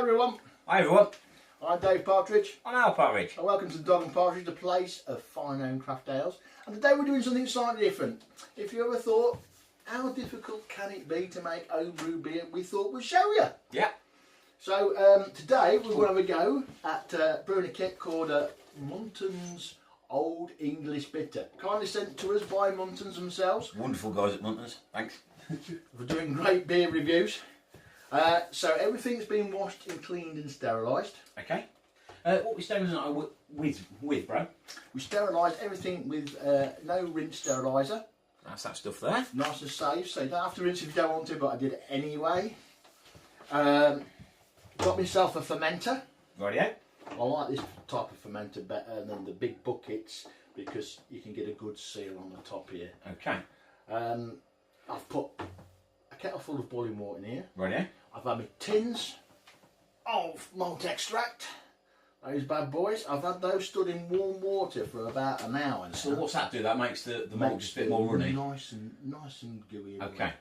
Hi everyone. Hi everyone. I'm Dave Partridge. I'm Al Partridge. And welcome to the Dog and Partridge, the place of fine home craft ales. And today we're doing something slightly different. If you ever thought, how difficult can it be to make homebrew beer, we thought we'd show you. Yeah. So today we're going to have a go at brewing a kit called Munton's Old English Bitter. Kindly sent to us by Muntons themselves. Wonderful guys at Muntons. Thanks. We're doing great beer reviews. So everything's been washed and cleaned and sterilised. Okay. What we sterilised with, bro? We sterilised everything with no rinse steriliser. That's that stuff there. Nice and safe, so you don't have to rinse if you don't want to, but I did it anyway. Got myself a fermenter. Rightio. I like this type of fermenter better than the big buckets because you can get a good seal on the top here. Okay. I've put a kettle full of boiling water in here. Rightio. I've had my tins of malt extract. Those bad boys. I've had those stood in warm water for about an hour now. So what's that do? That makes the malt just a bit more runny. Nice and gooey. Okay.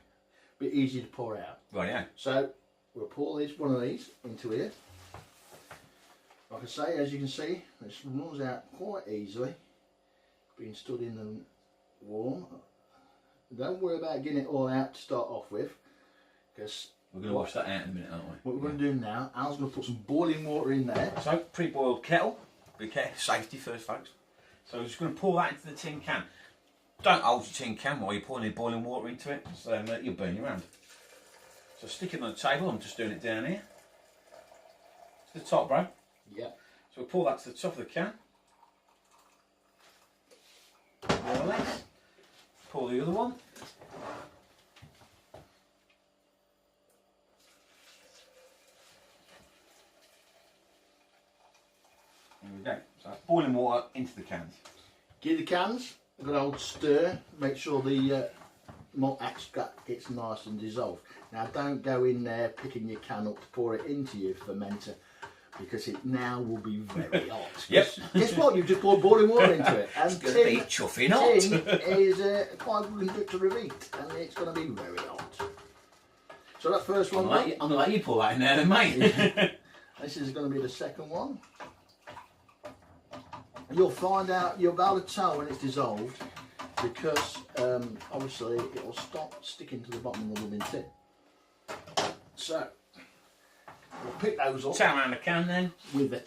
Bit easy to pour out. Rightio. So we'll pour one of these into here. Like I say, as you can see, this runs out quite easily. Being stood in the warm. Don't worry about getting it all out to start off with, because we're going to wash that out in a minute, aren't we? What we're going to do now, Al's going to put some boiling water in there. So, pre-boiled kettle. Be careful, safety first, folks. So we're just going to pour that into the tin can. Don't hold your tin can while you're pouring the boiling water into it, because you'll burn your hand. So stick it on the table. I'm just doing it down here. To the top, bro. Yeah. So we'll pour that to the top of the can. More or less. Pour the other one. There we go. So that's boiling water into the cans. Give the cans a good old stir. Make sure the malt extract gets nice and dissolved. Now don't go in there picking your can up to pour it into your fermenter, because it now will be very hot. Yep. Guess what? You've just poured boiling water into it. And it's going to be chuffing hot. Tin is quite a good conductor of heat, and it's going to be very hot. So that first one. I'm going to let you pour that in there then, mate. This is going to be the second one. You'll find out, you'll be able to tell when it's dissolved, because obviously it will stop sticking to the bottom of the blooming tin. So we'll pick those up. Turn around the can then. With a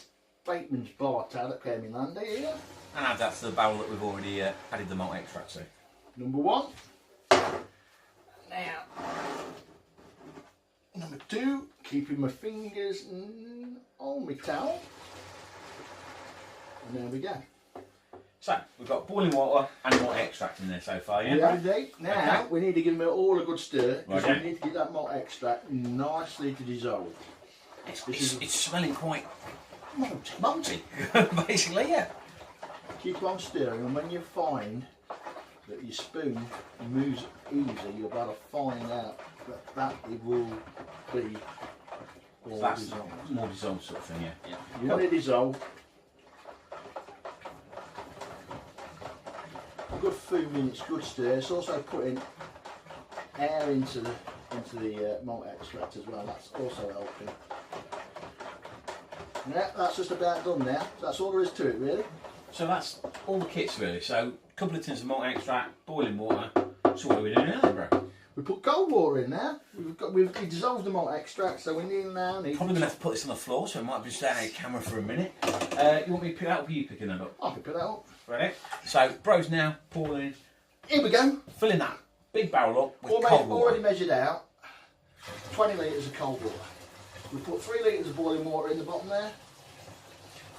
Bateman's bar tab that came in handy here. And add that to the barrel that we've already added the malt extract to. Number one. Now, number two, keeping my fingers on my towel. And there we go. So, we've got boiling water and malt extract in there so far, yeah? Yeah, indeed. Now, okay. we need to give them all a good stir, because Right, we need to get that malt extract nicely to dissolve. It's smelling quite Malty. basically, yeah. Keep on stirring, and when you find that your spoon moves easy, you'll be able to find out that it will be all So that's dissolved. more dissolved sort of thing, yeah. You want it dissolved. A good few minutes, good stir. It's also putting air into the malt extract as well. That's also helping. Yeah, that's just about done now. That's all there is to it, really. So that's all the kits really. So a couple of tins of malt extract, boiling water. So what are we doing now then, bro? We put cold water in there. We've dissolved the malt extract, so we need now. Probably going to have to put this on the floor, so it might be staying on camera for a minute. You want me to pick that up, or are you picking that up? I can put that up. Ready? So bro's now pouring. Here we go. Filling that big barrel up with cold water. Already measured out 20 litres of cold water. We put 3 litres of boiling water in the bottom there.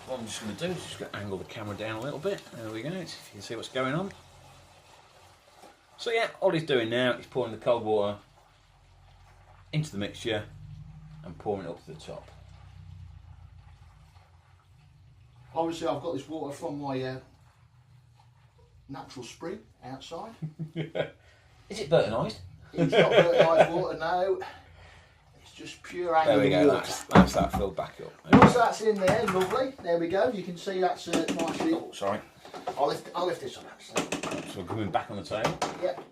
What I'm just going to do is just going to angle the camera down a little bit. There we go. So you can see what's going on. So yeah, all he's doing now is pouring the cold water into the mixture and pouring it up to the top. Obviously I've got this water from my natural spring outside. Is it Burtonised? It's not fertilised water, no. It's just pure There we Anglian go, water. that's that filled back up. Once that's in there, lovely. There we go. You can see that's nicely. Oh, sorry. I'll lift this up. Actually. So we're coming back on the table. Yep.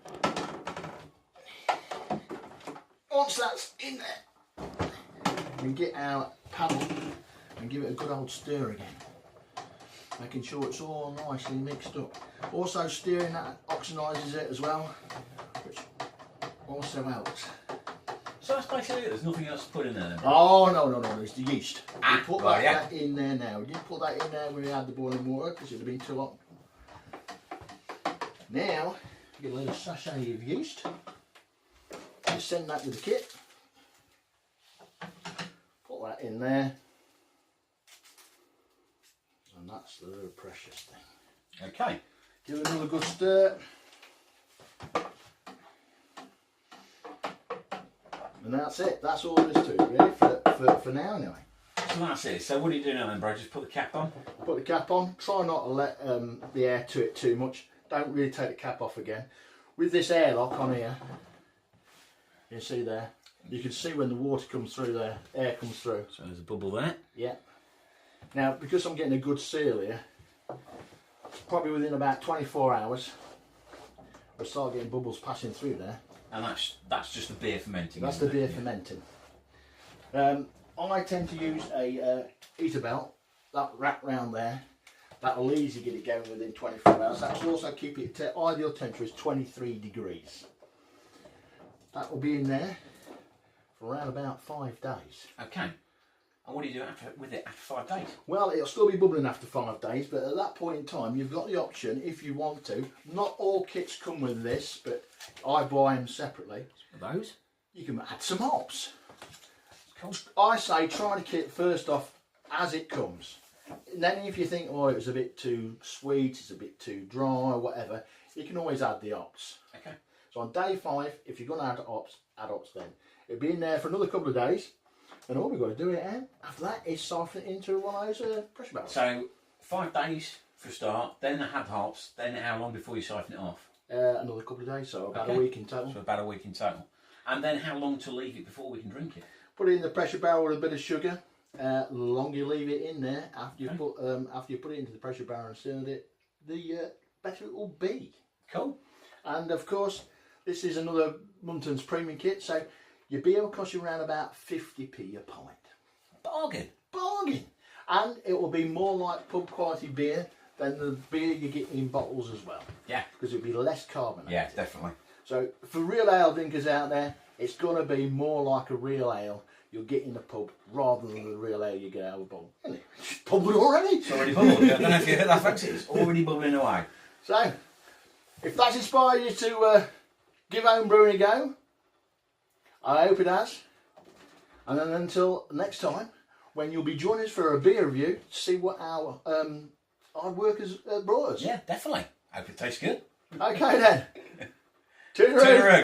Once that's in there, we get our paddle and give it a good old stir again, making sure it's all nicely mixed up. Also stirring that oxidizes it as well, which also helps. So that's basically it, there's nothing else to put in there then? Oh no, it's the yeast. Ah, We put that in there now. We didn't put that in there when we had the boiling water because it would have been too hot. Now, get a little sachet of yeast. Just send that with the kit. Put that in there. And that's the real precious thing. Okay. Give it another good stir. And that's it. That's all there is to it, really, for now anyway. So that's it. So what do you do now then, bro? Just put the cap on? Put the cap on. Try not to let the air to it too much. Don't really take the cap off again. With this airlock on here, you see there, you can see when the water comes through there, air comes through. So there's a bubble there. Yeah. Now, because I'm getting a good seal here, probably within about 24 hours, we'll start getting bubbles passing through there. And that's just the beer fermenting. That's the beer fermenting. I tend to use a heater belt that wrap round there. That'll easily get it going within 24 hours. That will also keep it ideal temperature is 23 degrees. That will be in there for around about 5 days. Okay. And what do you do with it after 5 days? Well, it'll still be bubbling after 5 days, but at that point in time, you've got the option, if you want to. Not all kits come with this, but I buy them separately. Those? You can add some hops. I say try the kit first off as it comes. And then if you think, oh, it was a bit too sweet, it's a bit too dry, whatever, you can always add the hops. Okay. So on day 5, if you're going to add hops then. It'll be in there for another couple of days. And all we've got to do it after that is siphon it into one of those pressure barrels. So 5 days for a start, then add hops, then how long before you siphon it off? Another couple of days, so about a week in total. So about a week in total. And then how long to leave it before we can drink it? Put it in the pressure barrel with a bit of sugar. The longer you leave it in there, after you put it into the pressure barrel and stirred it, the better it will be. Cool. And of course, this is another Munton's premium kit, so your beer will cost you around about 50p a pint. Bargain. Bargain. And it will be more like pub quality beer than the beer you get in bottles as well. Yeah. Because it'll be less carbonated. Yeah, definitely. So for real ale drinkers out there, it's going to be more like a real ale you'll get in the pub rather than the real ale you get out of a bottle. Isn't it? It's bubbling already. It's already bubbling. I don't know if you heard that, folks. It's already bubbling away. So, if that's inspired you to give home brewing a go, I hope it has. And then until next time, when you'll be joining us for a beer review to see what our hard workers brought us. Yeah, definitely. Hope it tastes good. Okay then. Toodaloo. Toodaloo.